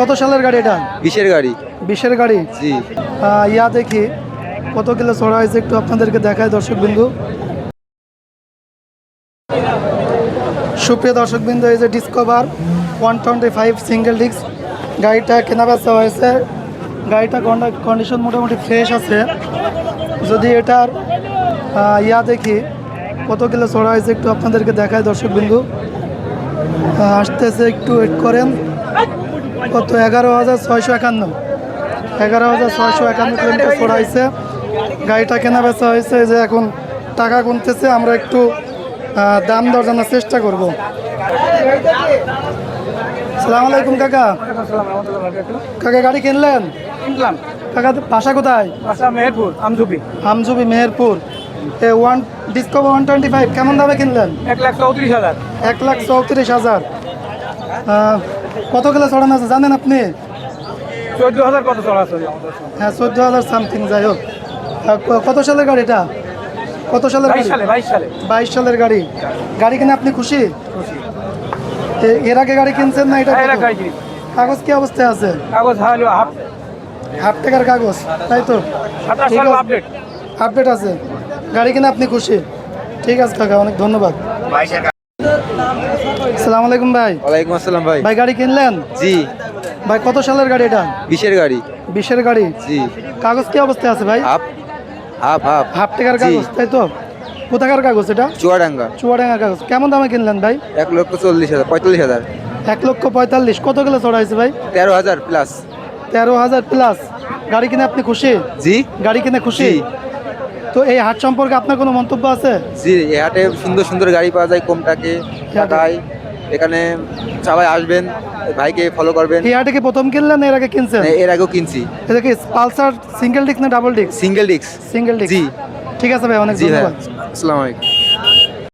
কত সালের গাড়ি এটা? 20-এর গাড়ি। 20-এর গাড়ি। জি। ইয়া দেখি কত কিলো চড়া হয়েছে একটু আপনাদেরকে দেখায় দর্শক বিন্দু। সুপ্রিয় দর্শক বিন্দু, এই যে ডিসকভার 125 সিঙ্গেল ডিস্ক গাড়িটা কেনা বেচা হয়েছে। গাড়িটা কন্ডিশন মোটামুটি ফ্রেশ আছে। যদি এটার ইয়া দেখি কত কিলো চড়া হয়েছে একটু আপনাদেরকে দেখায় দর্শক বিন্দু। আসতেছে, একটু ওয়েট করেন। কত? 11,651। 11,651 কিলোমিটার চড়া হয়েছে। গাড়িটা কেনা বেচা হয়েছে। যে এখন টাকা গুনতেছে, আমরা একটু দাম দর জানার চেষ্টা করব। আসসালামু আলাইকুম কাকা। কাকা গাড়ি কিনলেন? কাকা বাসা কোথায়? মেহেরপুর, আমজুবি। আমজুবি, মেহেরপুর। ডিসকভার 125 কেমন দামে কিনলেন? 1,34,000। 1,34,000। কত কিলো চড়ানো আছে জানেন আপনি? 14,000 কত চলা আছে? হ্যাঁ, 14,000 সামথিং। যাই হোক, কত সালের গাড়ি এটা? কত সালের গাড়ি? 22 সালের গাড়ি। গাড়ি কিনে আপনি খুশি? এর আগে গাড়ি কিনছেন না এটা? কাগজ কি অবস্থায় আছে? কাগজ হলো হাফ টাকার কাগজ, তাই তো? আপডেট আছে। গাড়ি কিনে আপনি খুশি? ঠিক আছে কাকা, অনেক ধন্যবাদ। আসসালামু আলাইকুম ভাই। ওয়ালাইকুম আসসালাম ভাই। ভাই গাড়ি কিনলেন? জি। ভাই কত সালের গাড়ি এটা? 20-এর গাড়ি। 20-এর গাড়ি। জি। কাগজ কি অবস্থায় আছে ভাই? হাফ টাকার কাগজ, তাই তো? কোথাকার কাগজ এটা? চুয়াডাঙ্গা। চুয়াডাঙ্গা কাগজ। কেমন দামে কিনলেন ভাই? 1,40,000 1,45,000। কত কিলো চড়া হয়েছে ভাই? 13,000 প্লাস। 13,000 প্লাস। গাড়ি কিনে আপনি খুশি? জি। গাড়ি কিনে খুশি? তো এই হাট সম্পর্কে আপনার কোনো মন্তব্য আছে? জি, এই হাটে সুন্দর সুন্দর গাড়ি পাওয়া যায় কম টাকায়। এখানে সবাই আসবেন, ভাইকে ফলো করবেন। এই হাটে কি প্রথম কিনলেন না এর আগে কিনছেন? এর আগেও কিনছি। এটা কি পালসার সিঙ্গেল ডিস্ক না double disc? Single disc. Single disc. জি। ঠিক আছে ভাই, অনেক জি ভাই, ধন্যবাদ। আসসালামু আলাইকুম।